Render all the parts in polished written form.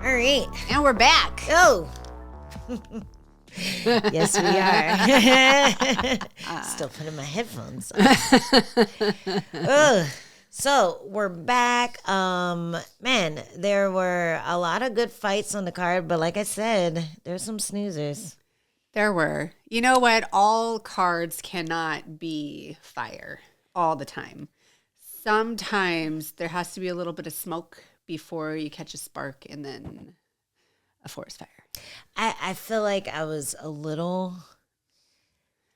All right. And we're back. Oh. Yes, we are. Still putting my headphones on. Ugh. So we're back. Man, there were a lot of good fights on the card, but like I said, there's some snoozers. There were. You know what? All cards cannot be fire all the time. Sometimes there has to be a little bit of smoke before you catch a spark and then a forest fire. I feel like I was a little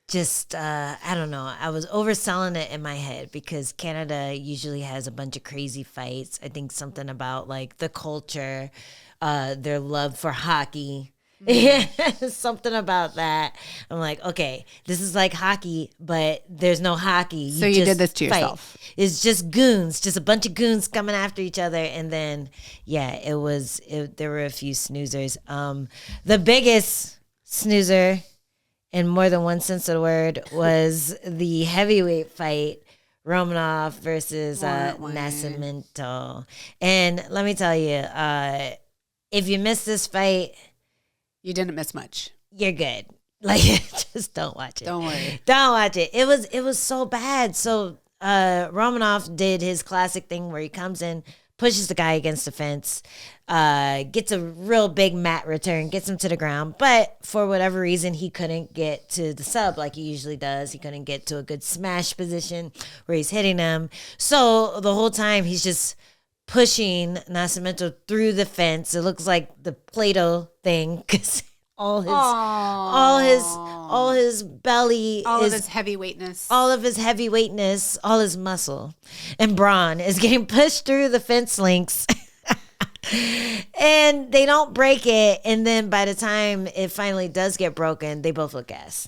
just, I don't know. I was overselling it in my head because Canada usually has a bunch of crazy fights. I think something about like the culture, their love for hockey. Yeah, something about that. I'm like, okay, this is like hockey, but there's no hockey. So you did this to yourself. It's just goons, just a bunch of goons coming after each other. And then, yeah, there were a few snoozers. The biggest snoozer, in more than one sense of the word, was the heavyweight fight, Romanov versus Nascimento. And let me tell you, if you missed this fight, you didn't miss much. You're good. Like, just don't watch it. Don't worry. Don't watch it. It was so bad. So Romanov did his classic thing where he comes in, pushes the guy against the fence, gets a real big mat return, gets him to the ground. But for whatever reason, he couldn't get to the sub like he usually does. He couldn't get to a good smash position where he's hitting him. So the whole time he's just pushing Nascimento through the fence. It looks like the Play-Doh thing because all his belly, all of his heavyweightness, all his muscle and brawn is getting pushed through the fence links. And they don't break it. And then by the time it finally does get broken, they both look ass.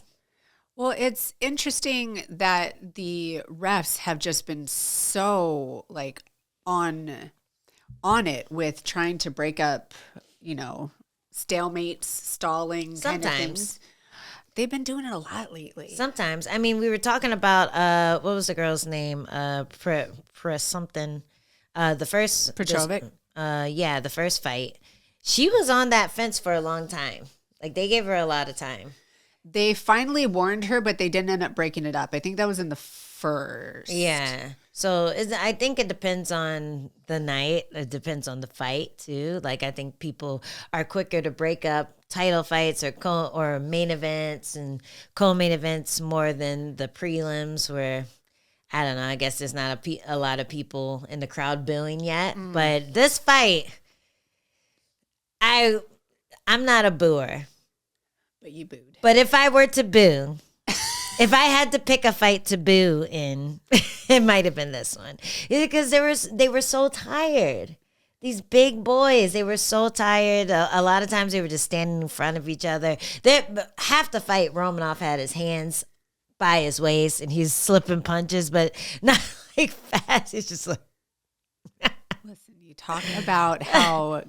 Well, it's interesting that the refs have just been so like on it with trying to break up, stalemates, stalling kind of things. They've been doing it a lot lately. Sometimes. I mean, we were talking about what was the girl's name? Something. The first Petrovic. The first fight. She was on that fence for a long time. Like they gave her a lot of time. They finally warned her, but they didn't end up breaking it up. I think that was in the first. Yeah. So I think it depends on the night. It depends on the fight too. Like I think people are quicker to break up title fights or main events and co-main events more than the prelims where, I don't know, I guess there's not a lot of people in the crowd booing yet. But this fight, I'm not a booer. But you booed. But if I were to boo, if I had to pick a fight to boo in, it might have been this one. Because they were so tired. These big boys, they were so tired. A lot of times they were just standing in front of each other. Half the fight, Romanov had his hands by his waist and he's slipping punches, but not like fast. It's just like... Listen, you talk about how,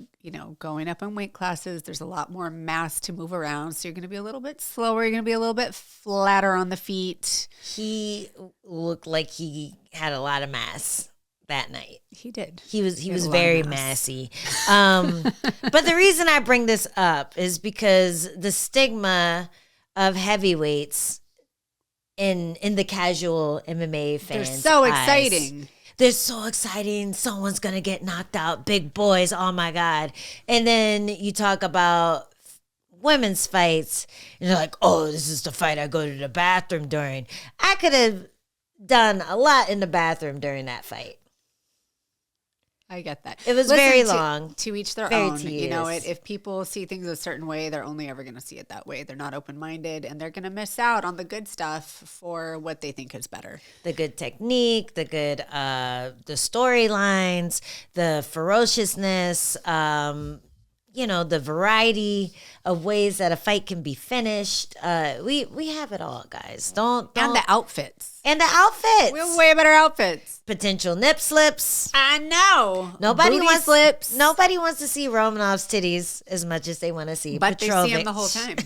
going up in weight classes, there's a lot more mass to move around. So you're going to be a little bit slower. You're going to be a little bit flatter on the feet. He looked like he had a lot of mass that night. He did. He was very massy. But the reason I bring this up is because the stigma of heavyweights in the casual MMA fans. They're so exciting. They're so exciting. Someone's going to get knocked out. Big boys. Oh, my God. And then you talk about women's fights. And you're like, oh, this is the fight I go to the bathroom during. I could have done a lot in the bathroom during that fight. I get that. It was very long. To each their own. If people see things a certain way, they're only ever going to see it that way. They're not open-minded, and they're going to miss out on the good stuff for what they think is better. The good technique, the good, the storylines, the ferociousness, the variety of ways that a fight can be finished. We have it all, guys. Don't And the outfits. And the outfits. We have way better outfits. Potential nip slips. I know. Nobody Booty wants slips. Nobody wants to see Romanov's titties as much as they want to see But Petrovic. they see him the whole time.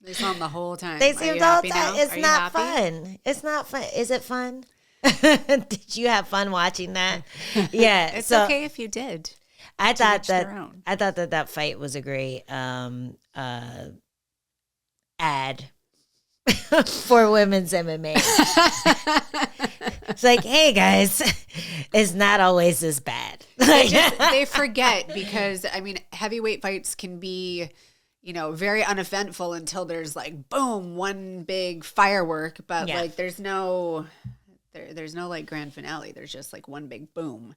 They saw him the whole time. They see him the whole time. It's not happy? fun. It's not fun. Is it fun? Did you have fun watching that? Yeah. It's okay if you did. I thought their own. that fight was a great ad for women's MMA. It's like, hey guys, it's not always this bad. They forget because I mean, heavyweight fights can be, very uneventful until there's like boom, one big firework, but like there's no like grand finale. There's just like one big boom,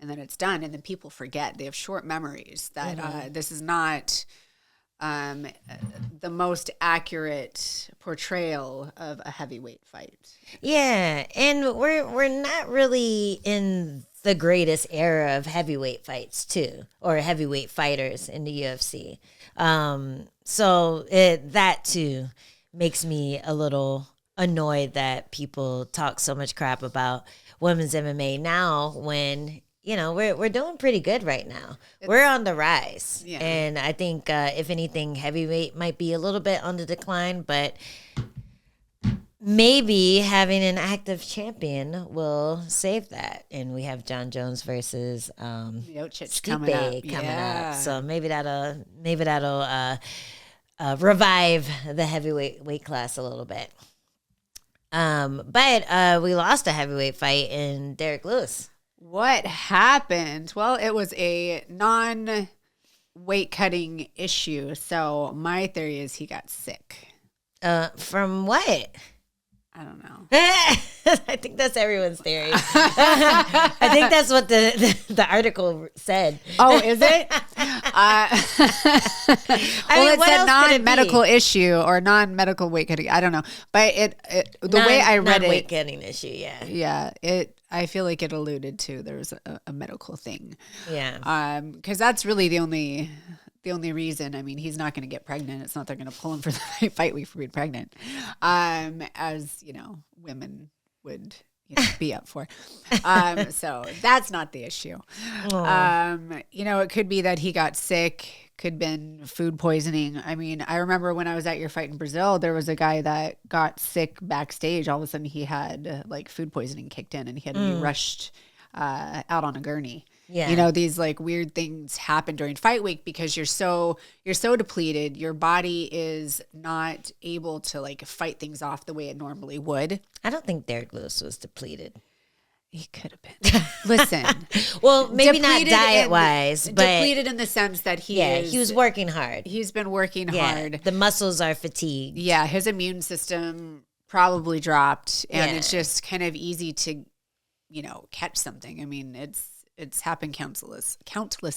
and then it's done, and then people forget. They have short memories that this is not the most accurate portrayal of a heavyweight fight. Yeah, and we're not really in the greatest era of heavyweight fights too, or heavyweight fighters in the UFC. So that too makes me a little annoyed that people talk so much crap about women's MMA now when we're doing pretty good right now. We're on the rise. Yeah. And I think if anything, heavyweight might be a little bit on the decline, but maybe having an active champion will save that. And we have John Jones versus Stipe coming up. So maybe that'll revive the heavyweight weight class a little bit. But we lost a heavyweight fight in Derek Lewis. What happened? Well, it was a non-weight cutting issue. So my theory is he got sick. From what? I don't know. I think that's everyone's theory. I think that's what the article said. Oh, is it? It said non-medical issue or non-medical weight cutting. I don't know, but the way I read it, weight cutting issue. Yeah, yeah. I feel like it alluded to there was a medical thing. Yeah. Because that's really the only reason. I mean, he's not going to get pregnant. It's not they're going to pull him for the fight week for being pregnant, as women would be up for. So that's not the issue. It could be that he got sick. Could have been food poisoning. I mean, I remember when I was at your fight in Brazil, there was a guy that got sick backstage. All of a sudden, he had like food poisoning kicked in, and he had to be rushed out on a gurney. Yeah. These like weird things happen during fight week because you're so depleted. Your body is not able to like fight things off the way it normally would. I don't think Derek Lewis was depleted. He could have been. Listen. Well, maybe not diet-wise, but depleted in the sense that he was working hard. He's been working hard. The muscles are fatigued. Yeah, his immune system probably dropped, and it's just kind of easy to, catch something. I mean, it's happened countless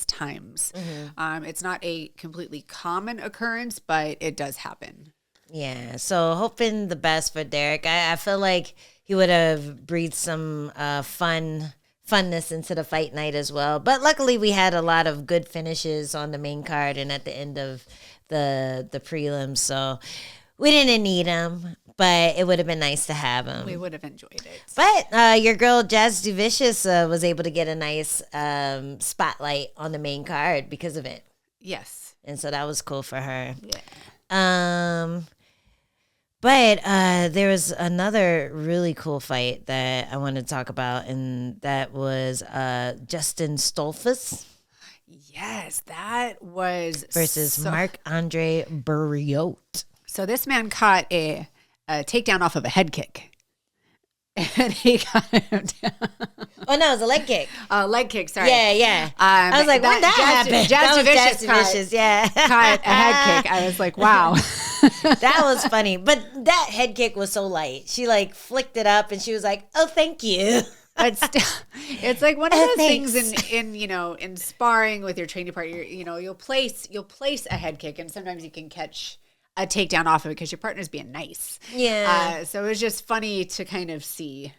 times. Mm-hmm. It's not a completely common occurrence, but it does happen. Yeah, so hoping the best for Derek. I feel like he would have breathed some funness into the fight night as well. But luckily, we had a lot of good finishes on the main card and at the end of the prelims, so we didn't need him. But it would have been nice to have him. We would have enjoyed it. But your girl, Jess Duvicious, was able to get a nice spotlight on the main card because of it. Yes. And so that was cool for her. Yeah. But there was another really cool fight that I want to talk about, and that was Justin Stoltzfus. Yes, that was... Versus Marc-Andre Barriault. So this man caught a takedown off of a head kick. And he got him down. Oh, no, it was a leg kick. Leg kick, sorry. Yeah. I was like, when that happened? Jess Vicious, yeah. Caught a head kick. I was like, wow. That was funny. But that head kick was so light. She like flicked it up and she was like, oh, thank you. But still, it's like one of those things in sparring with your training partner, you'll place a head kick and sometimes you can catch a takedown off of it because your partner's being nice. Yeah. So it was just funny to kind of see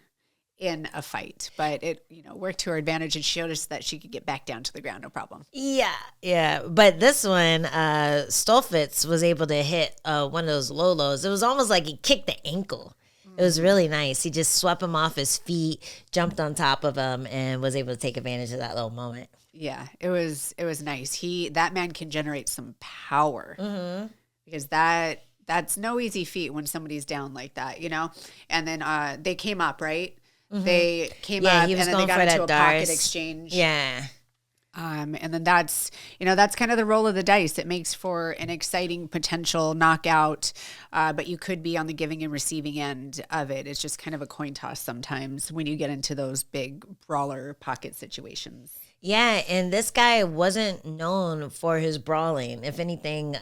in a fight, but it, worked to her advantage and showed us that she could get back down to the ground. No problem. Yeah. But this one, Stoltzfus was able to hit one of those low lows. It was almost like he kicked the ankle. It was really nice. He just swept him off his feet, jumped on top of him, and was able to take advantage of that little moment. Yeah, it was nice. That man can generate some power. Mm-hmm. Because that's no easy feat when somebody's down like that, And then they came up, right? Mm-hmm. They came up and then they got into a pocket exchange. Yeah. And then that's kind of the roll of the dice. It makes for an exciting potential knockout, but you could be on the giving and receiving end of it. It's just kind of a coin toss sometimes when you get into those big brawler pocket situations. Yeah, and this guy wasn't known for his brawling. If anything,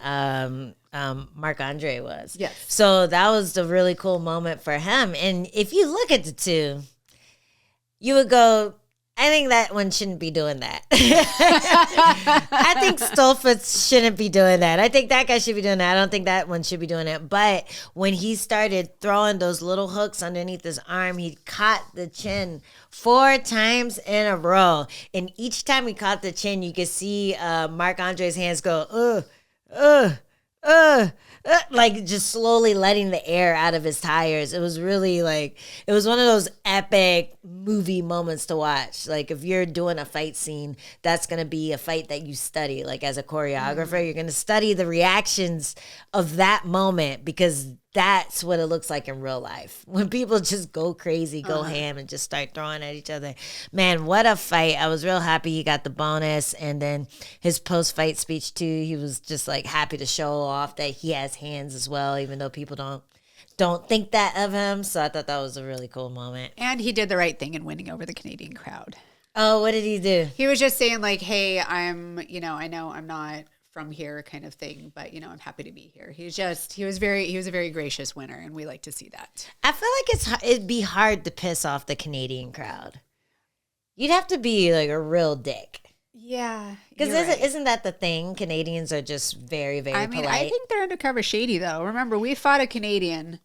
Marc-Andre was. Yes. So that was the really cool moment for him. And if you look at the two, you would go, I think that one shouldn't be doing that. I think Stoltzfus shouldn't be doing that. I think that guy should be doing that. I don't think that one should be doing it. But when he started throwing those little hooks underneath his arm, he caught the chin 4 times in a row. And each time he caught the chin, you could see Marc-Andre's hands go, like just slowly letting the air out of his tires. It was really like, it was one of those epic movie moments to watch. Like if you're doing a fight scene, that's going to be a fight that you study. Like as a choreographer, you're going to study the reactions of that moment because that's what it looks like in real life. When people just go crazy, go ham and just start throwing at each other. Man, what a fight. I was real happy he got the bonus. And then his post-fight speech too, he was just like happy to show off that he has hands as well, even though people don't think that of him. So I thought that was a really cool moment. And he did the right thing in winning over the Canadian crowd. Oh, what did he do? He was just saying like, hey, I know I'm not from here kind of thing, but I'm happy to be here. He was a very gracious winner, and we like to see that. I feel like it'd be hard to piss off the Canadian crowd. You'd have to be like a real dick. Yeah. Because isn't that the thing? Canadians are just very, very polite. I think they're undercover shady though. Remember, we fought a Canadian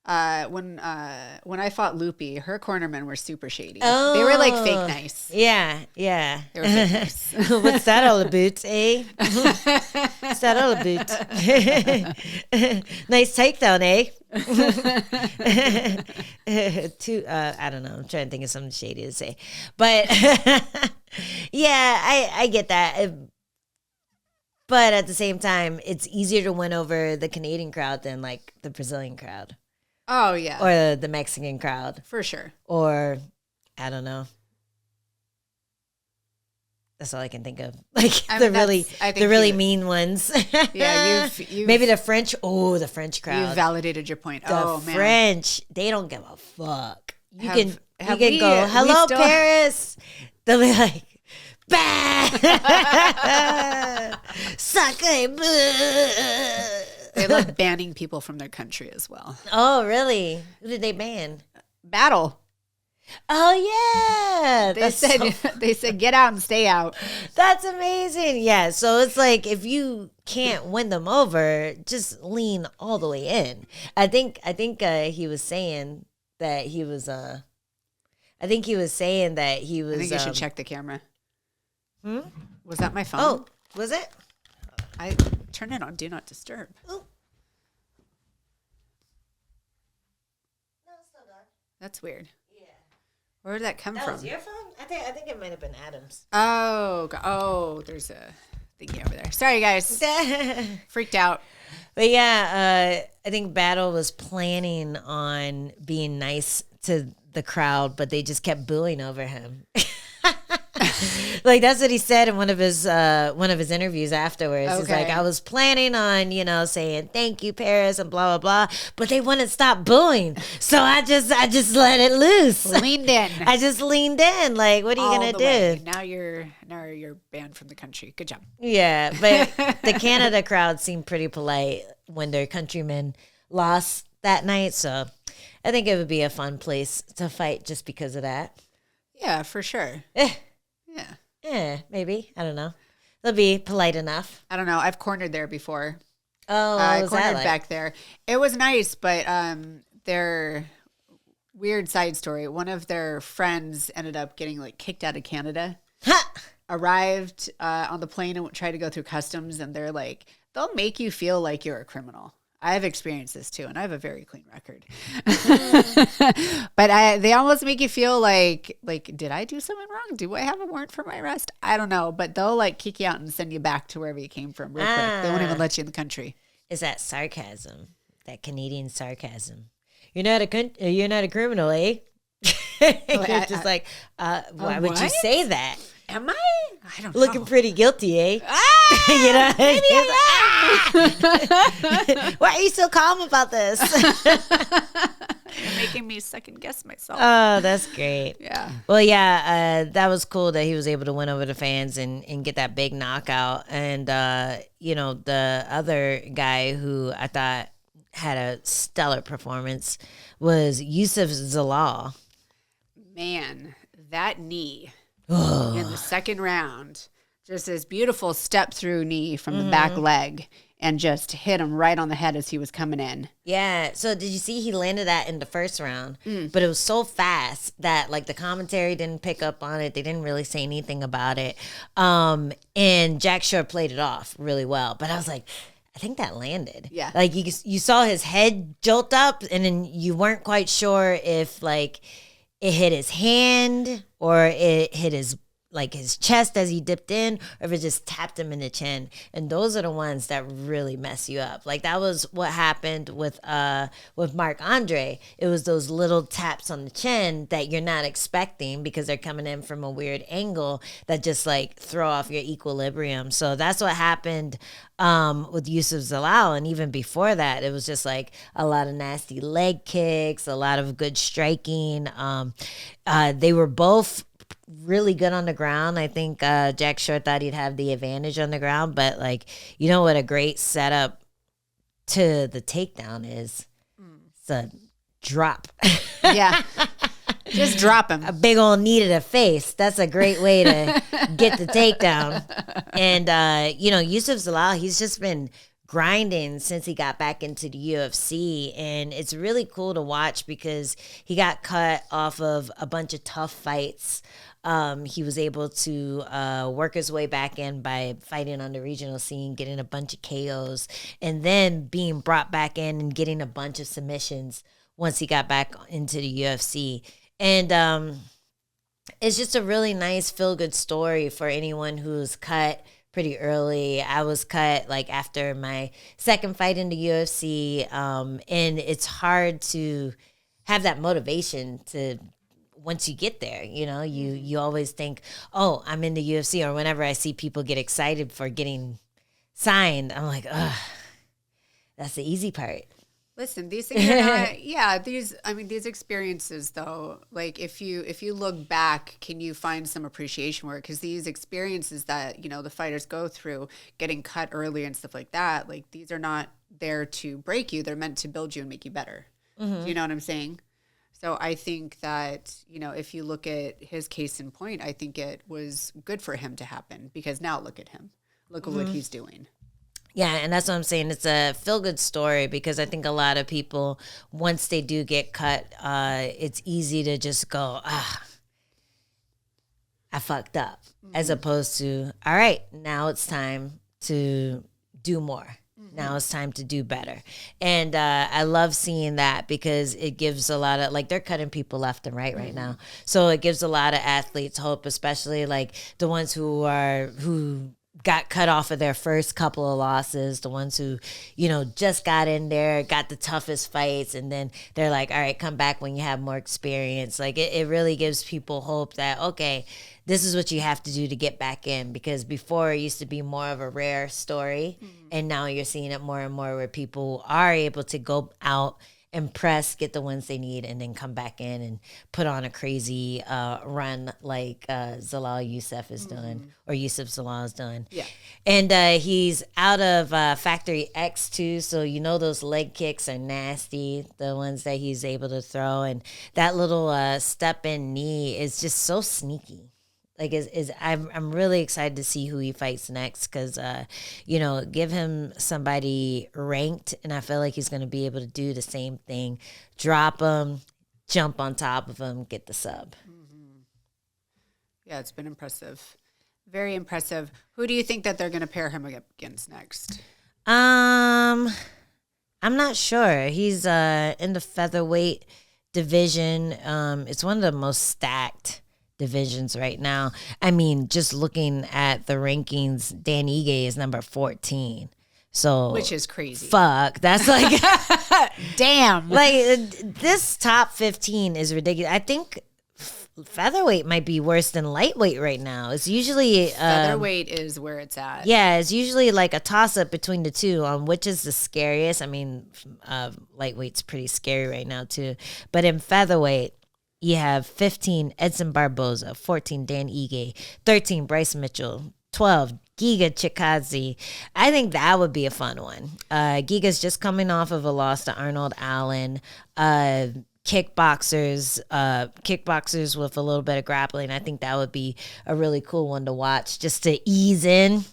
when I fought Loopy. Her cornermen were super shady. Oh. They were like fake nice. Yeah. They were fake nice. What's that all about, eh? What's that all about? Nice takedown, eh? I don't know. I'm trying to think of something shady to say. But yeah, I get that. But at the same time, it's easier to win over the Canadian crowd than like the Brazilian crowd. Oh, yeah. Or the Mexican crowd. For sure. Or, I don't know. That's all I can think of. Like the really mean ones. Yeah, you've maybe the French. Oh, the French crowd. You validated your point. The French, they don't give a fuck. You can go, hello, Paris. They'll be like, bah! Sacre bleu. They love banning people from their country as well. Oh, really? Who did they ban? Battle. Oh, yeah. They said get out and stay out. That's amazing. Yeah. So it's like if you can't win them over, just lean all the way in. I think he was saying that he was I think you should check the camera. Hmm? Was that my phone? Oh, was it? I turned it on Do Not Disturb. Oh. No, it's still dark. That's weird. Yeah. Where did that come from? That was your phone? I think it might have been Adam's. Oh, there's a thingy over there. Sorry, guys. Freaked out. But yeah, I think Battle was planning on being nice to the crowd, but they just kept booing over him. Like that's what he said in one of his interviews afterwards. Okay. He's like, I was planning on, saying thank you, Paris, and blah blah blah, but they wouldn't stop booing. So I just let it loose. Leaned in. I just leaned in. Like, what are you gonna do? Way. Now you're banned from the country. Good job. Yeah, but the Canada crowd seemed pretty polite when their countrymen lost that night. So I think it would be a fun place to fight just because of that. Yeah, for sure. Yeah, maybe. I don't know. They'll be polite enough. I don't know. I've cornered there before. Oh, I cornered back there. It was nice, but their weird side story. One of their friends ended up getting like kicked out of Canada. Arrived on the plane and tried to go through customs, and they're like, they'll make you feel like you're a criminal. I've experienced this too, and I have a very clean record. But they almost make you feel like, did I do something wrong? Do I have a warrant for my arrest? I don't know, but they'll like kick you out and send you back to wherever you came from real quick. They won't even let you in the country. Is that sarcasm? That Canadian sarcasm? You're not a criminal, eh? You're just like, why would you say that? Am I? I don't know. Looking pretty guilty, eh? You know? Maybe I am. Why are you so calm about this? You're making me second guess myself. Oh, that's great. Yeah. Well, yeah, that was cool that he was able to win over the fans and get that big knockout. And, the other guy who I thought had a stellar performance was Youssef Zalal. Man, that knee in the second round, just this beautiful step through knee from the back leg, and just hit him right on the head as he was coming in. Yeah. So did you see he landed that in the first round? But it was so fast that like the commentary didn't pick up on it. They didn't really say anything about it. And Jack Shore played it off really well. But I was like, I think that landed. Yeah. Like you saw his head jolt up, and then you weren't quite sure if like it hit his hand or it hit his chest as he dipped in, or if it just tapped him in the chin. And those are the ones that really mess you up. Like that was what happened with Marc-Andre. It was those little taps on the chin that you're not expecting because they're coming in from a weird angle that just like throw off your equilibrium. So that's what happened with Youssef Zalal. And even before that, it was just like a lot of nasty leg kicks, a lot of good striking. They were both really good on the ground. I think Jack Shore thought he'd have the advantage on the ground, but like, you know what a great setup to the takedown is? It's a drop. Yeah. Just drop him. A big old knee to the face. That's a great way to get the takedown. And, Youssef Zalal, he's just been grinding since he got back into the UFC, and it's really cool to watch because he got cut off of a bunch of tough fights. He was able to work his way back in by fighting on the regional scene, getting a bunch of KOs, and then being brought back in and getting a bunch of submissions once he got back into the UFC. And it's just a really nice feel-good story for anyone who's cut pretty early. I was cut like after my second fight in the UFC, and it's hard to have that motivation to once you get there. You always think, oh, I'm in the UFC, or whenever I see people get excited for getting signed, I'm like, ugh, that's the easy part. Listen, these things are not, these experiences though, like if you look back, can you find some appreciation for it? Because these experiences that, the fighters go through, getting cut early and stuff like that, like these are not there to break you. They're meant to build you and make you better. Do you know what I'm saying? So I think that, if you look at his case in point, I think it was good for him to happen because now look at him. Look at what he's doing. Yeah, and that's what I'm saying. It's a feel-good story because I think a lot of people, once they do get cut, it's easy to just go, I fucked up, as opposed to, all right, now it's time to do more. Now it's time to do better. And I love seeing that because it gives a lot of, like, they're cutting people left and right now. So it gives a lot of athletes hope, especially like the ones who got cut off of their first couple of losses, the ones who, just got in there, got the toughest fights, and then they're like, all right, come back when you have more experience. Like, it really gives people hope that, okay, this is what you have to do to get back in, because before it used to be more of a rare story, and now you're seeing it more and more where people are able to go out, impress, get the wins they need, and then come back in and put on a crazy run like Youssef has done, or Youssef Zalal has done. Yeah. And he's out of Factory X too, so those leg kicks are nasty, the ones that he's able to throw, and that little step-in knee is just so sneaky. Like, I'm really excited to see who he fights next because, give him somebody ranked, and I feel like he's going to be able to do the same thing. Drop him, jump on top of him, get the sub. Yeah, it's been impressive. Very impressive. Who do you think that they're going to pair him against next? I'm not sure. He's in the featherweight division. It's one of the most stacked divisions right now. I mean, just looking at the rankings, Dan Ige is number 14. So, which is crazy. Fuck, that's like damn. Like, this top 15 is ridiculous. I think featherweight might be worse than lightweight right now. It's usually featherweight is where it's at. Yeah, it's usually like a toss up between the two on which is the scariest. I mean, lightweight's pretty scary right now too. But in featherweight, you have 15 Edson Barboza, 14 Dan Ige, 13 Bryce Mitchell, 12 Giga Chikadze. I think that would be a fun one. Giga's just coming off of a loss to Arnold Allen. Kickboxers with a little bit of grappling. I think that would be a really cool one to watch just to ease in.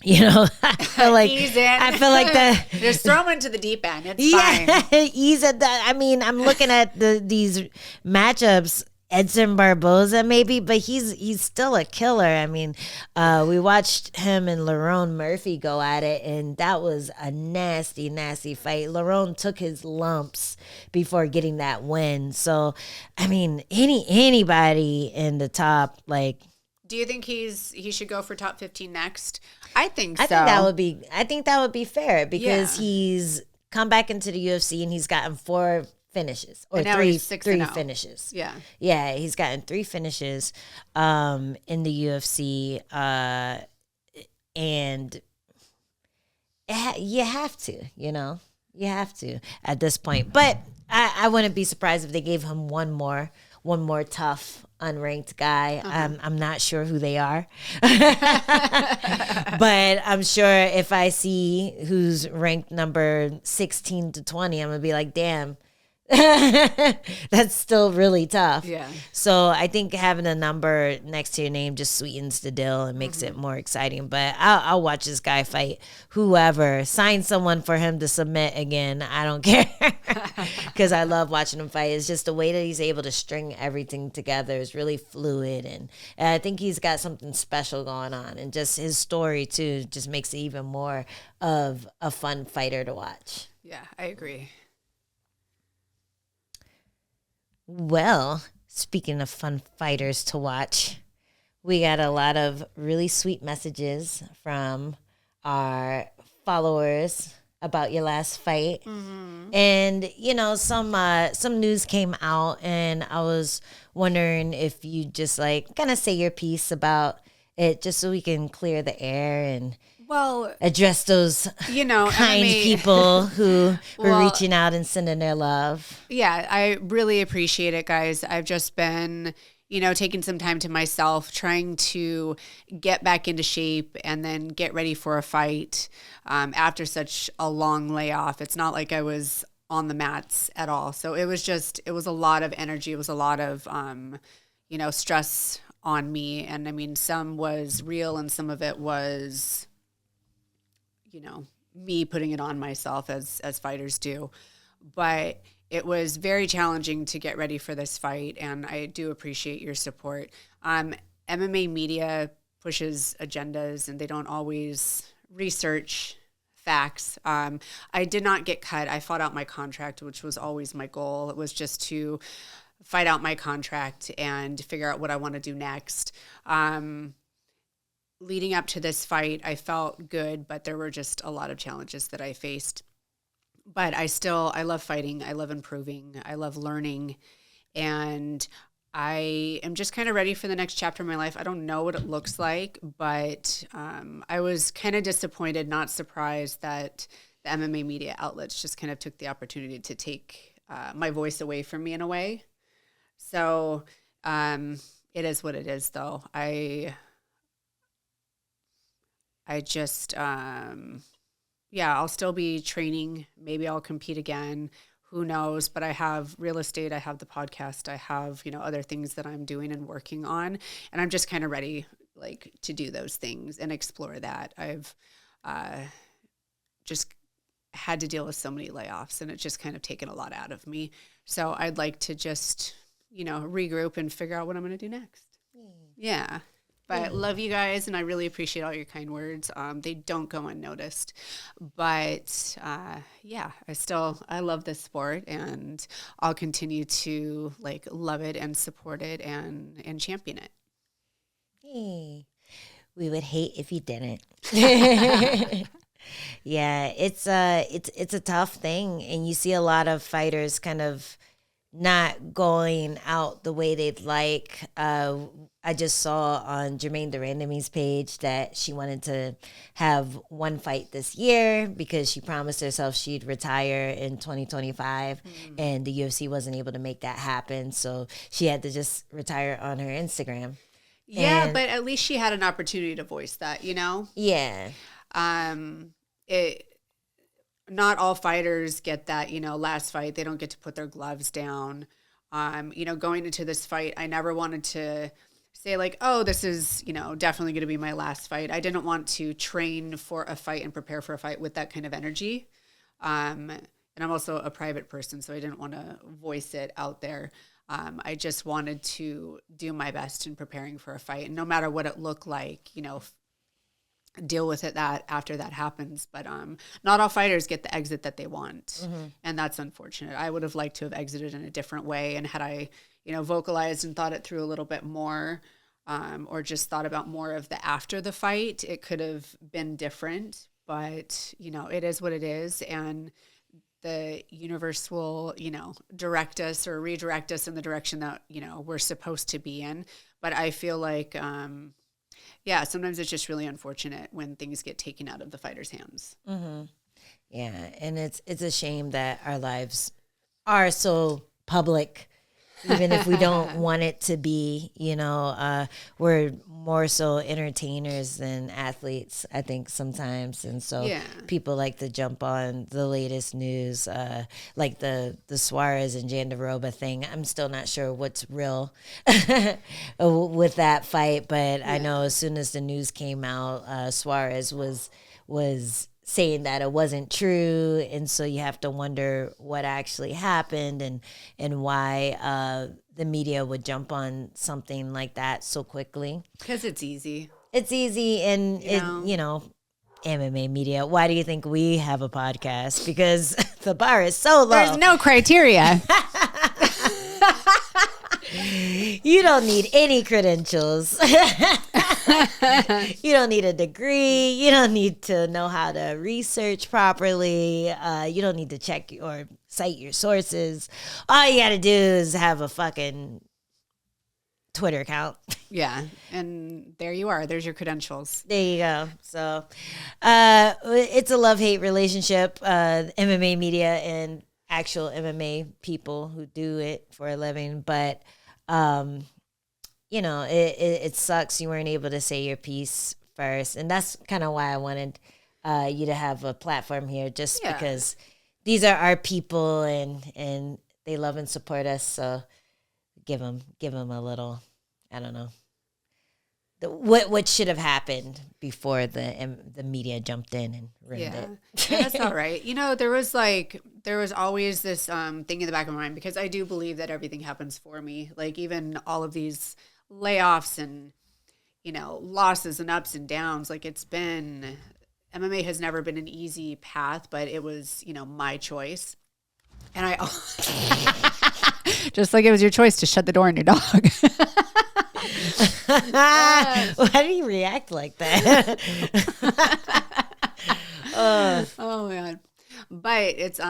You know, I feel like that. Just throw them into the deep end. It's fine. Ease at that. I mean, I'm looking at these matchups. Edson Barboza maybe, but he's still a killer. I mean, we watched him and Lerone Murphy go at it, and that was a nasty, nasty fight. Lerone took his lumps before getting that win. So, I mean, anybody in the top, like. Do you think he should go for top 15 next? I think so. I think that would be fair because he's come back into the UFC and he's gotten 4 finishes or three finishes. Yeah, he's gotten 3 finishes in the UFC, and you have to, at this point. But I wouldn't be surprised if they gave him one more tough unranked guy. I'm not sure who they are, but I'm sure if I see who's ranked number 16 to 20, I'm gonna be like, damn. That's still really tough. Yeah. So I think having a number next to your name just sweetens the deal and makes it more exciting. But I'll watch this guy fight whoever. Sign someone for him to submit again. I don't care because I love watching him fight. It's just the way that he's able to string everything together is really fluid, and I think he's got something special going on. And just his story too just makes it even more of a fun fighter to watch. Yeah, I agree. Well, speaking of fun fighters to watch, we got a lot of really sweet messages from our followers about your last fight. Mm-hmm. And, some news came out, and I was wondering if you just kind of say your piece about it just so we can clear the air and address those kind people who were reaching out and sending their love. Yeah, I really appreciate it, guys. I've just been, taking some time to myself, trying to get back into shape and then get ready for a fight after such a long layoff. It's not like I was on the mats at all. So it was a lot of energy. It was a lot of, stress on me. And I mean, some was real and some of it was me putting it on myself as fighters do. But it was very challenging to get ready for this fight, and I do appreciate your support. MMA media pushes agendas, and they don't always research facts. I did not get cut. I fought out my contract, which was always my goal. It was just to fight out my contract and figure out what I want to do next. Leading up to this fight, I felt good, but there were just a lot of challenges that I faced. But I love fighting. I love improving. I love learning. And I am just kind of ready for the next chapter of my life. I don't know what it looks like, but I was kind of disappointed, not surprised that the MMA media outlets just kind of took the opportunity to take my voice away from me in a way. So it is what it is, though. I just, I'll still be training. Maybe I'll compete again. Who knows? But I have real estate. I have the podcast. I have, other things that I'm doing and working on. And I'm just kind of ready, to do those things and explore that. I've just had to deal with so many layoffs, and it's just kind of taken a lot out of me. So I'd like to just, regroup and figure out what I'm going to do next. Yeah. But love you guys, and I really appreciate all your kind words. They don't go unnoticed. But, I love this sport, and I'll continue to, love it and support it and champion it. Hey, we would hate if you didn't. Yeah, it's a tough thing, and you see a lot of fighters kind of not going out the way they'd like. I just saw on Jermaine Durandamy's page that she wanted to have one fight this year because she promised herself she'd retire in 2025, and the UFC wasn't able to make that happen. So she had to just retire on her Instagram. Yeah, And but at least she had an opportunity to voice that, yeah. Not all fighters get that, last fight, they don't get to put their gloves down. Going into this fight, I never wanted to say like, oh, this is, definitely going to be my last fight. I didn't want to train for a fight and prepare for a fight with that kind of energy. And I'm also a private person, so I didn't want to voice it out there. I just wanted to do my best in preparing for a fight, and no matter what it looked like, deal with it after that happens. But not all fighters get the exit that they want, and that's unfortunate. I would have liked to have exited in a different way, and had I, vocalized and thought it through a little bit more, or just thought about more of the after the fight, it could have been different. But it is what it is, and the universe will, direct us or redirect us in the direction that, we're supposed to be in. But I feel like, sometimes it's just really unfortunate when things get taken out of the fighter's hands. Mm-hmm. Yeah, and it's a shame that our lives are so public, even if we don't want it to be. We're more so entertainers than athletes, I think, sometimes. And so people like to jump on the latest news, like the Suarez and Jandiroba thing. I'm still not sure what's real with that fight, but I know as soon as the news came out, Suarez was saying that it wasn't true, and so you have to wonder what actually happened and why the media would jump on something like that so quickly. Because it's easy. It's easy, and MMA media. Why do you think we have a podcast? Because the bar is so low. There's no criteria. You don't need any credentials. You don't need a degree. You don't need to know how to research properly. You don't need to check or cite your sources. All you got to do is have a fucking Twitter account. Yeah, and there you are. There's your credentials. There you go. So it's a love-hate relationship, MMA media and actual MMA people who do it for a living. But it sucks you weren't able to say your piece first. And that's kind of why I wanted you to have a platform here, just because these are our people and they love and support us. So give them a little, I don't know, what should have happened before the media jumped in and ruined it. Yeah, that's all right. There was always this thing in the back of my mind, because I do believe that everything happens for me. Like, even all of these layoffs and, losses and ups and downs, like, MMA has never been an easy path, but it was, my choice. And I, just like it was your choice to shut the door on your dog. Why do you react like that? Oh man. But it's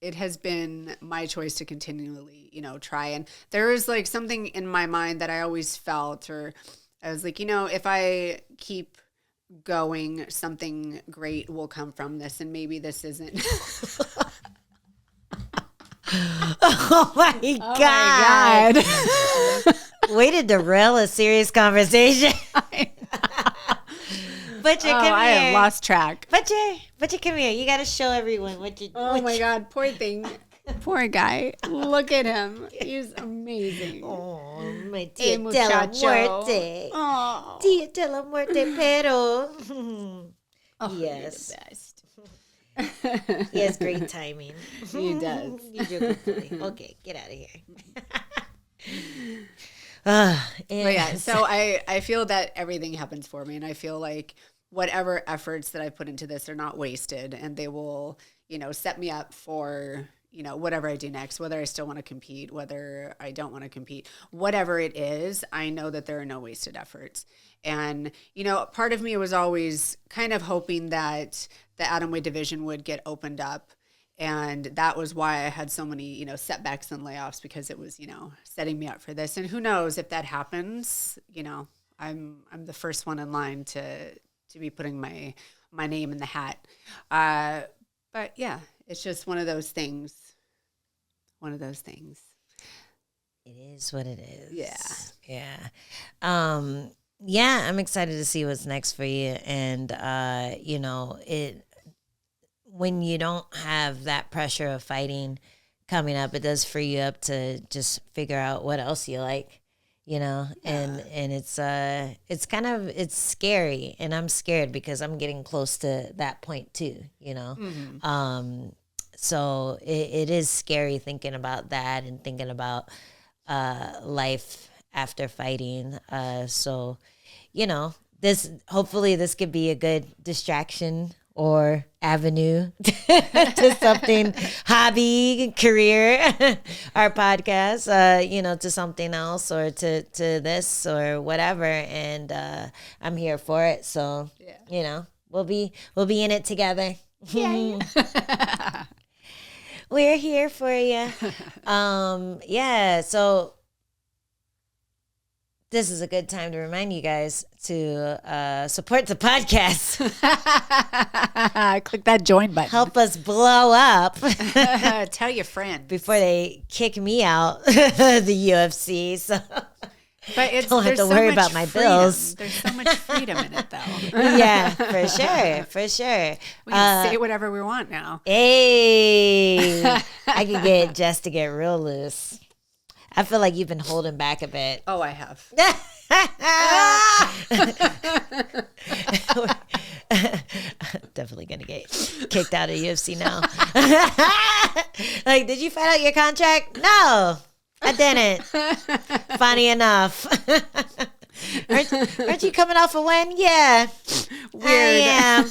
it has been my choice to continually, try. And there is like something in my mind that I always felt, or I was like, if I keep going, something great will come from this, and maybe this isn't. Oh my God. Way to derail a serious conversation. Butcher, come here. I have lost track. Butcher, come here. You got to show everyone what you. Oh my God, poor thing, poor guy. Look at him. He's amazing. Oh, my Dia De Los Muertos. Oh, Dia De Los Muertos, pero. Oh, yes. You're the best. He has great timing. He does. You do completely. Okay, get out of here. So I feel that everything happens for me, and I feel like whatever efforts that I put into this are not wasted, and they will, set me up for, whatever I do next, whether I still want to compete, whether I don't want to compete, whatever it is, I know that there are no wasted efforts. And, part of me was always kind of hoping that the atomweight division would get opened up, And that was why I had so many, you know, setbacks and layoffs, because it was, you know, setting me up for this. And who knows if that happens, you know, I'm the first one in line to be putting my name in the hat. But yeah, it's just one of those things. One of those things. It is what it is. Yeah. Yeah. Yeah, I'm excited to see what's next for you. And, you know, when you don't have that pressure of fighting coming up, it does free you up to just figure out what else you like, you know, and it's it's scary, and I'm scared because I'm getting close to that point too, you know. Mm-hmm. So it is scary thinking about that and thinking about life after fighting. So, you know, hopefully this could be a good distraction or avenue to something, hobby, career, our podcast, you know, to something else, or to this or whatever. And I'm here for it. So, you know, we'll be in it together. Yeah. We're here for you. Yeah. So this is a good time to remind you guys to support the podcast. Click that join button. Help us blow up. Tell your friend before they kick me out the UFC. So, but don't have to worry about my bills. There's so much freedom in it, though. Yeah, for sure. We can say whatever we want now. Hey, I could get Jess to get real loose. I feel like you've been holding back a bit. Oh, I have. Definitely gonna get kicked out of UFC now. Like, did you find out your contract? No, I didn't. Funny enough. Aren't you coming off a win? Yeah. Weird. I am.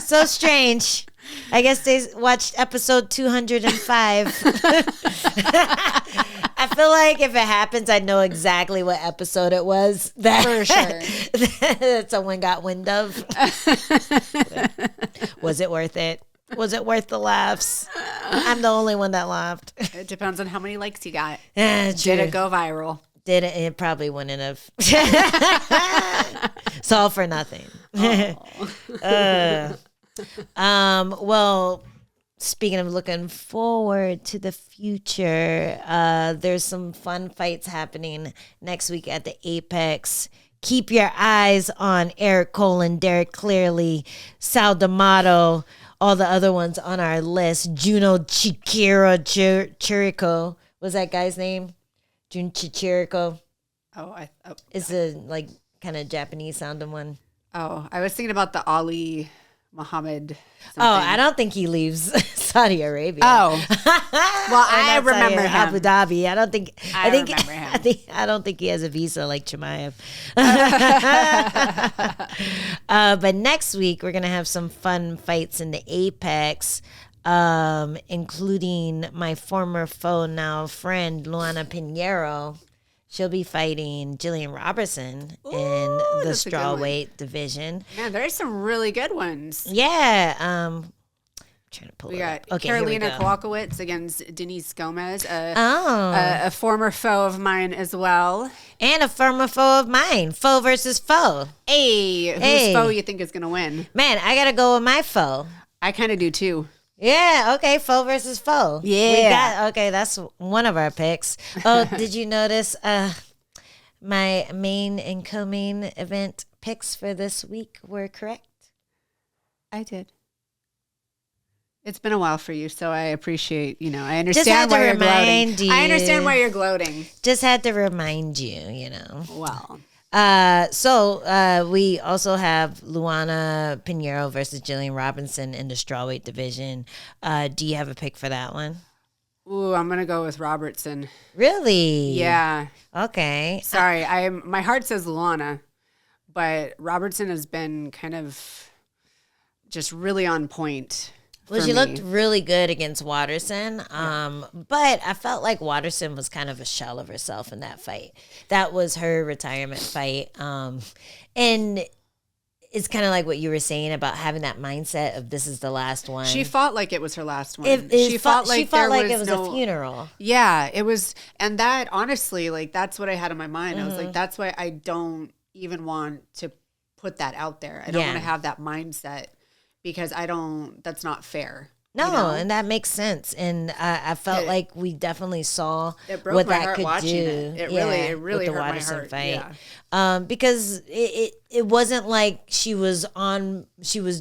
So strange. I guess they watched episode 205. I feel like if it happens, I know exactly what episode it was. For sure. That someone got wind of. Was it worth it? Was it worth the laughs? I'm the only one that laughed. It depends on how many likes you got. Did it go viral? Did it? It probably wouldn't have. It's all for nothing. Well, speaking of looking forward to the future, there's some fun fights happening next week at the Apex. Keep your eyes on Eric Colin, Derek Clearly, Sal D'Amato, all the other ones on our list. Juno Chirico. Was that guy's name? Jun Chirico. It's a like kind of Japanese sounding one. Oh, I was thinking about the Ali Muhammad. Oh, I don't think he leaves Saudi Arabia. Oh, well, I remember him. Abu Dhabi. I remember him. I don't think he has a visa like Chimaev. But next week we're gonna have some fun fights in the Apex, including my former foe, now friend, Luana Pinheiro. She'll be fighting Jillian Robertson in the strawweight division. Man, there's some really good ones. Yeah. I'm trying to pull it up. We got Carolina Kowalkiewicz against Denise Gomez, a former foe of mine as well. And a former foe of mine. Foe versus foe. Whose foe you think is going to win? Man, I got to go with my foe. I kind of do too. Yeah, okay, foe versus foe. Yeah. That's one of our picks. Oh, did you notice my main incoming event picks for this week were correct? I did. It's been a while for you, so I appreciate, I understand why you're gloating. I understand why you're gloating. Just had to remind you, Well. So we also have Luana Pinheiro versus Jillian Robinson in the strawweight division. Do you have a pick for that one? Ooh, I'm gonna go with Robertson. Really? Yeah. Okay. Sorry, my heart says Luana, but Robertson has been kind of just really on point. Well, she looked really good against Watterson, but I felt like Watterson was kind of a shell of herself in that fight. That was her retirement fight, and it's kind of like what you were saying about having that mindset of this is the last one. She fought like it was her last one. She fought like it was a funeral. Yeah, it was. And that, honestly, like, that's what I had in my mind. I was like, that's why I don't even want to put that out there. I don't want to have that mindset because that's not fair. No, and that makes sense. And I felt like we definitely saw what that could do. It really hurt my heart. Fight. Yeah. Because it wasn't like she was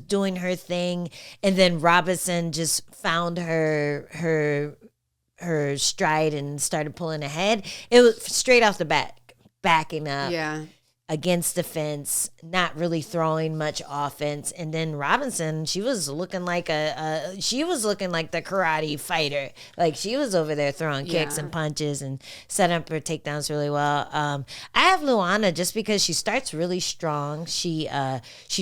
doing her thing, and then Robinson just found her stride and started pulling ahead. It was straight off the bat, backing up. Yeah. Against the fence, not really throwing much offense, and then Robinson, she was looking like the karate fighter. Like, she was over there throwing kicks and punches and setting up her takedowns really well. I have Luana just because she starts really strong. She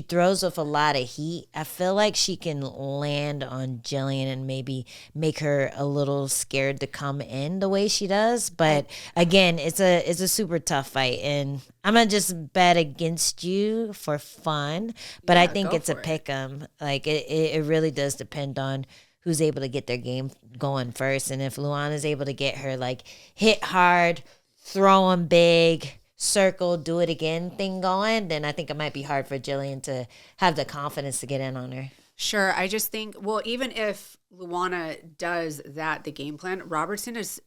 throws with a lot of heat. I feel like she can land on Jillian and maybe make her a little scared to come in the way she does. But again, it's a super tough fight, and I'm gonna just bet against you for fun, but I think it's a pick 'em. Like, it really does depend on who's able to get their game going first, and if Luana's able to get her like hit hard, throw 'em big, circle, do it again thing going, then I think it might be hard for Jillian to have the confidence to get in on her. Sure, I just think, well, even if Luana does that, the game plan, Robertson is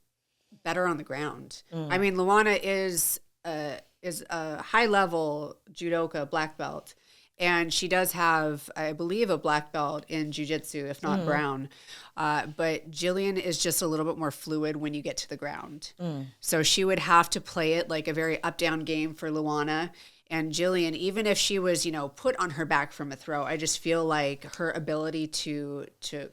better on the ground. I mean, Luana is a high-level judoka, black belt, and she does have, I believe, a black belt in jiu-jitsu, if not brown. But Jillian is just a little bit more fluid when you get to the ground. So she would have to play it like a very up-down game for Luana. And Jillian, even if she was, put on her back from a throw, I just feel like her ability to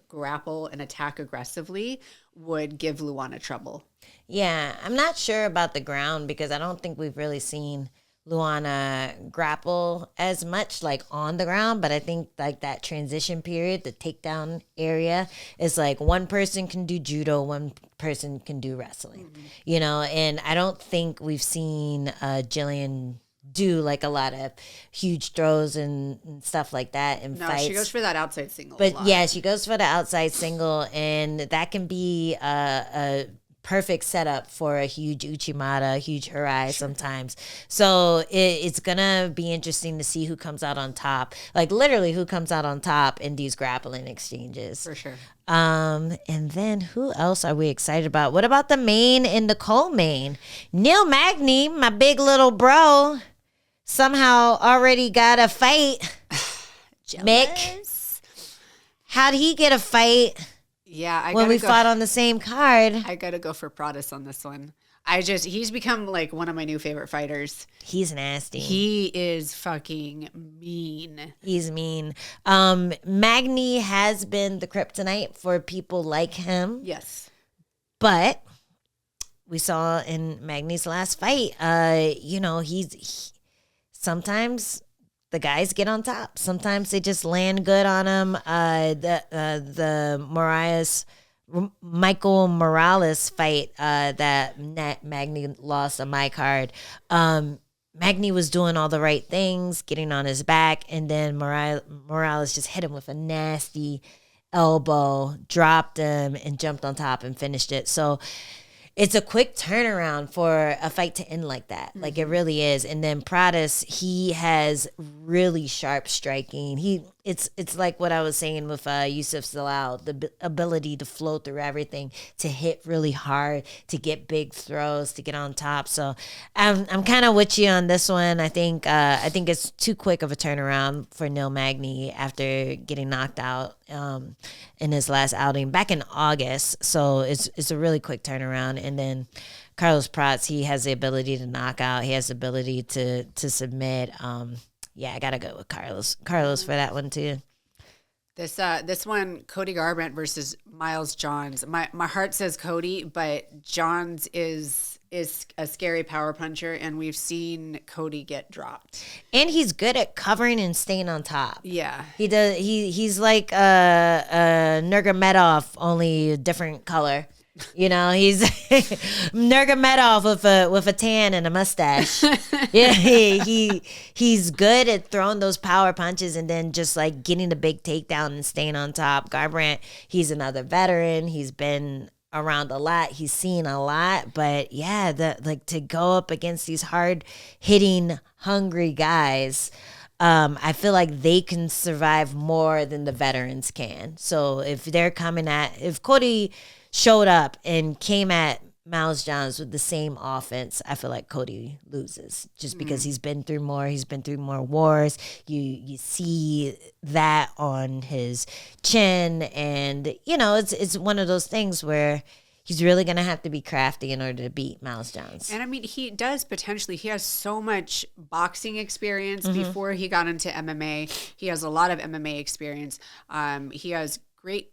grapple and attack aggressively would give Luana trouble. Yeah, I'm not sure about the ground because I don't think we've really seen Luana grapple as much like on the ground, but I think like that transition period, the takedown area is like one person can do judo, one person can do wrestling, and I don't think we've seen Jillian do like a lot of huge throws and stuff like that in fights. No, she goes for that outside single. But yeah, she goes for the outside single, and that can be a perfect setup for a huge Uchimata, huge Hirai sometimes. So it's gonna be interesting to see who comes out on top. Like, literally who comes out on top in these grappling exchanges. For sure. And then who else are we excited about? What about the main and the co-main? Neil Magny, my big little bro, somehow already got a fight. Mick, how'd he get a fight? Yeah, when we fought on the same card. I gotta go for Prates on this one. He's become like one of my new favorite fighters. He's nasty. He is fucking mean. He's mean. Magny has been the kryptonite for people like him. Yes. But we saw in Magny's last fight, sometimes the guys get on top. Sometimes they just land good on him. The Michael Morales fight that Magny lost on my card. Magny was doing all the right things, getting on his back, and then Morales just hit him with a nasty elbow, dropped him, and jumped on top and finished it. So it's a quick turnaround for a fight to end like that. Like, it really is. And then Prates, he has really sharp striking. It's like what I was saying with Youssef Zalal, the ability to flow through everything, to hit really hard, to get big throws, to get on top. So I'm kind of with you on this one. I think it's too quick of a turnaround for Neil Magny after getting knocked out in his last outing back in August. So it's a really quick turnaround. And then Carlos Prates, he has the ability to knock out. He has the ability to submit. Yeah, I gotta go with Carlos for that one too. This one, Cody Garbrandt versus Miles Johns. My heart says Cody, but Johns is a scary power puncher, and we've seen Cody get dropped. And he's good at covering and staying on top. Yeah, he does. He's like Nurmagomedov, only a different color. He's Nurmagomedov with a tan and a mustache. Yeah, he's good at throwing those power punches and then just like getting the big takedown and staying on top. Garbrandt, he's another veteran. He's been around a lot. He's seen a lot, but yeah, to go up against these hard hitting, hungry guys. I feel like they can survive more than the veterans can. So if Cody showed up and came at Miles Johns with the same offense, I feel like Cody loses just because he's been through more. He's been through more wars. You see that on his chin, and it's one of those things where he's really going to have to be crafty in order to beat Miles Johns. And I mean, he does potentially. He has so much boxing experience before he got into MMA. He has a lot of MMA experience. He has great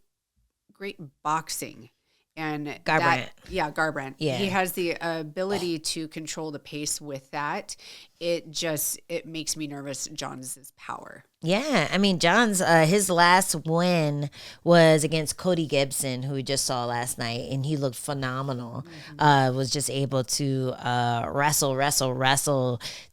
boxing. And Garbrandt. Garbrandt. Yeah. He has the ability to control the pace with that. It makes me nervous, Johns' power. Yeah, I mean, Johns, his last win was against Cody Gibson, who we just saw last night, and he looked phenomenal. Was just able to wrestle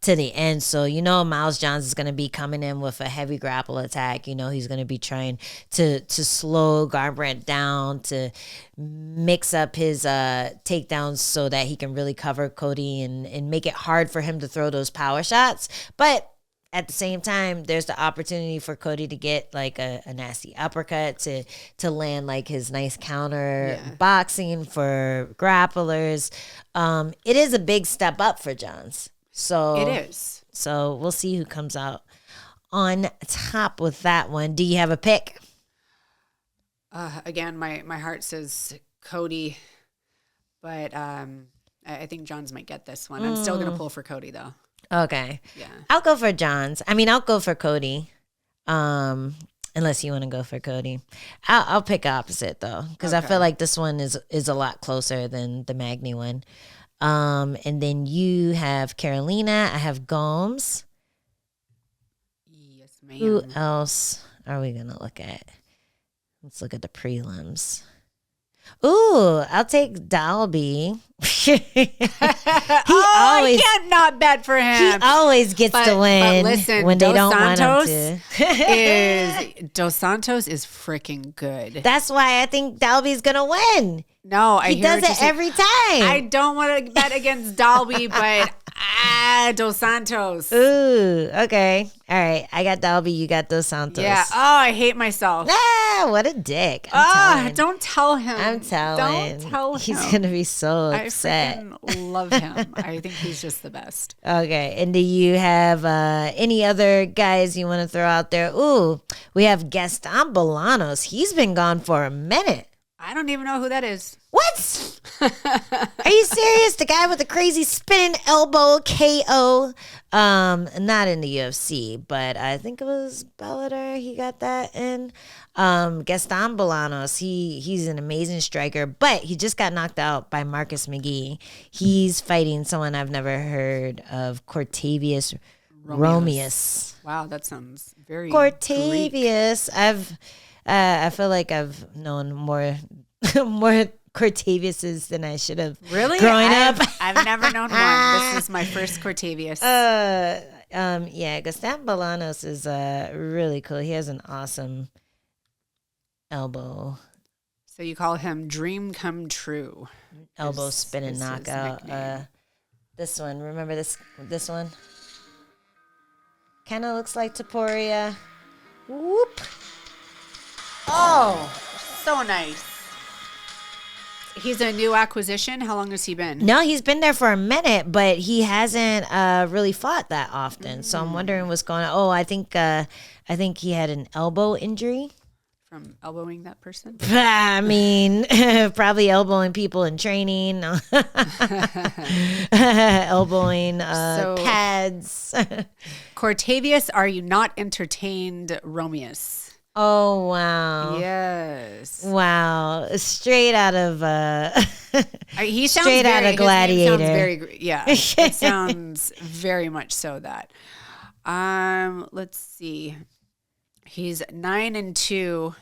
to the end. So, Miles Johns is going to be coming in with a heavy grapple attack. He's going to be trying to slow Garbrandt down, to mix up his takedowns so that he can really cover Cody and make it hard for him to throw those power shots. But at the same time, there's the opportunity for Cody to get like a nasty uppercut, to land like his nice counter boxing for grapplers. It is a big step up for Johns. So it is. So we'll see who comes out on top with that one. Do you have a pick? Again, my heart says Cody, but I think Johns might get this one. I'm still going to pull for Cody though. Okay. Yeah. I'll go for Johns. I'll go for Cody. Unless you want to go for Cody. I'll pick opposite though, because I feel like this one is a lot closer than the Magny one. And then you have Carolina. I have Gomes. Yes, ma'am. Who else are we gonna look at? Let's look at the prelims. Ooh, I'll take Dalby. I can't not bet for him. He always gets to win. But listen, when they don't want him to. Dos Santos is freaking good. That's why I think Dalby's gonna win. No, he does it every time. I don't want to bet against Dalby, but Dos Santos. Ooh, okay. All right. I got Dalby. You got Dos Santos. Yeah. Oh, I hate myself. What a dick. Don't tell him. I'm telling. Don't tell him. He's going to be so upset. I freaking love him. I think he's just the best. Okay. And do you have any other guys you want to throw out there? Ooh, we have Gaston Bolanos. He's been gone for a minute. I don't even know who that is. What? Are you serious? The guy with the crazy spinning elbow KO. Not in the UFC, but I think it was Bellator. He got that in. Gaston Bolanos. He's an amazing striker, but he just got knocked out by Marcus McGee. He's fighting someone I've never heard of, Cortavious Romious. Wow, that sounds very Cortavious. Greek. I feel like I've known more Cortaviouses than I should have. Really? Growing up. I've never known one. This is my first Cortavious. Yeah, Gaston Bolanos is really cool. He has an awesome elbow. So you call him Dream Come True. Elbow spin and knockout. This one, remember this one? Kind of looks like Taporia. Whoop. Oh, so nice. He's a new acquisition. How long has he been? No, he's been there for a minute, but he hasn't really fought that often. So I'm wondering what's going on. Oh, I think he had an elbow injury. From elbowing that person? I mean, probably elbowing people in training, elbowing pads. Cortavious, are you not entertained, Romious? Oh, wow. Yes. Wow. Straight out of he sounds straight out of Gladiator. Sounds very, yeah. It sounds very much so that. Let's see. He's 9-2.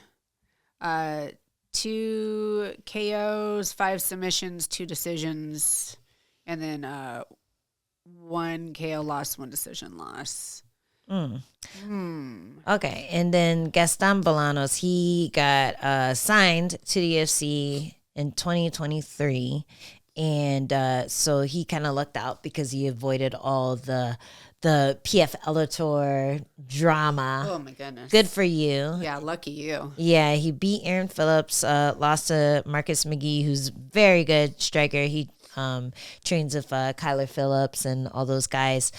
2 KOs, 5 submissions, 2 decisions, and then 1 KO loss, 1 decision loss. Okay, and then Gaston Bolanos, he got signed to the UFC in 2023, and so he kind of lucked out because he avoided all the PF Elator drama. Oh my goodness. Good for you. Yeah, lucky you. Yeah, he beat Aaron Phillips, lost to Marcus Magny, who's very good striker. He trains with Kyler Phillips and all those guys.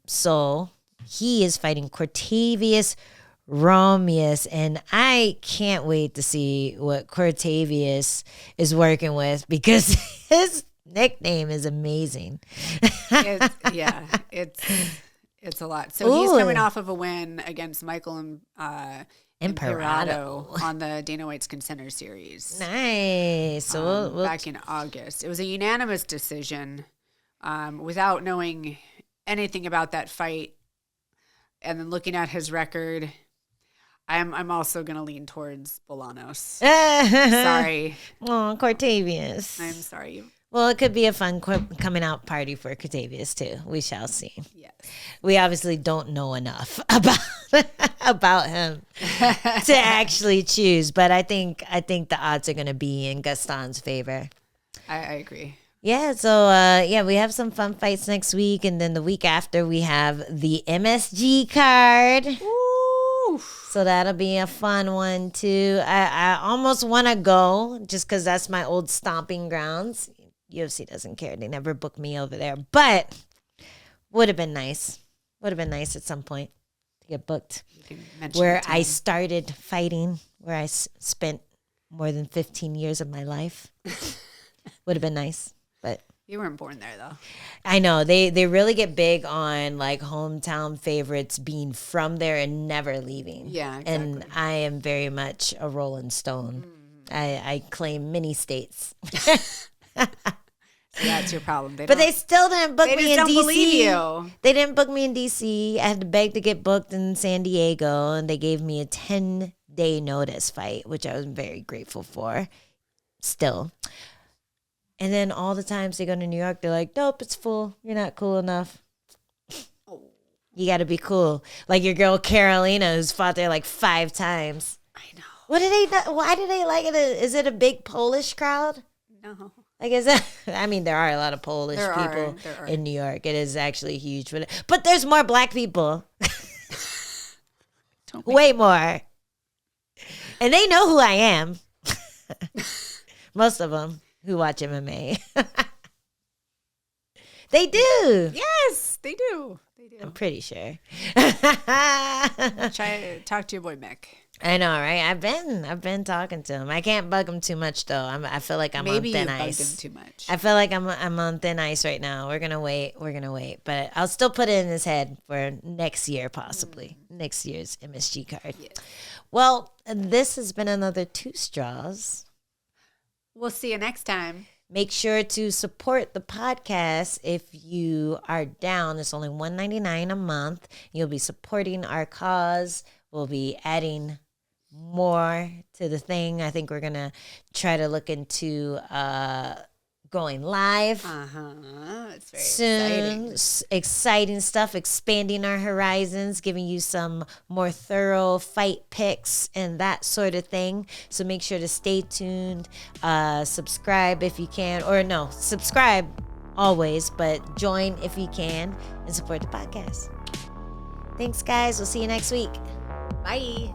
So he is fighting Cortavious Romious, and I can't wait to see what Cortavious is working with because his nickname is amazing. It's a lot. So he's coming off of a win against Michael Imperato on the Dana White's Contender Series. Nice. So back in August. It was a unanimous decision without knowing anything about that fight. And then looking at his record, I'm also going to lean towards Bolanos. Sorry. Oh, Cortavious. I'm sorry. Well, it could be a fun coming out party for Cortavious too. We shall see. Yes. We obviously don't know enough about him to actually choose, but I think the odds are going to be in Gaston's favor. I agree. Yeah, so we have some fun fights next week, and then the week after we have the MSG card. Ooh. So that'll be a fun one too. I almost want to go just because that's my old stomping grounds. UFC doesn't care. They never booked me over there. But would have been nice. Would have been nice at some point to get booked. Where I started fighting, where I spent more than 15 years of my life. Would have been nice. But you weren't born there, though. I know. They really get big on like hometown favorites being from there and never leaving. Yeah, exactly. And I am very much a Rolling Stone. I claim many states. So that's your problem. They still didn't book me in DC. Believe you. They didn't book me in DC. I had to beg to get booked in San Diego, and they gave me a 10-day notice fight, which I was very grateful for. Still. And then all the times they go to New York, they're like, nope, it's full. You're not cool enough. You got to be cool. Like your girl Carolina, who's fought there like 5 times. I know. Why do they like it? Is it a big Polish crowd? No. Like, is that? I mean, there are a lot of Polish people in New York. It is actually huge, but there's more black people. Way more, and they know who I am. Most of them who watch MMA, they do. Yes, they do. I'm pretty sure. Try to talk to your boy Mick. I know, right? I've been talking to him. I can't bug him too much though. I feel like I'm on thin ice. Bugged him too much. I feel like I'm on thin ice right now. We're gonna wait, but I'll still put it in his head for next year, possibly next year's MSG card. Yes. Well, this has been another 2 Straws. We'll see you next time. Make sure to support the podcast if you are down. It's only $1.99 a month. You'll be supporting our cause. We'll be adding more to the thing. I think we're going to try to look into going live. It's very soon. Exciting stuff, expanding our horizons, giving you some more thorough fight picks and that sort of thing. So make sure to stay tuned. Subscribe if you can, or no, subscribe always, but join if you can and support the podcast. Thanks, guys. We'll see you next week. Bye.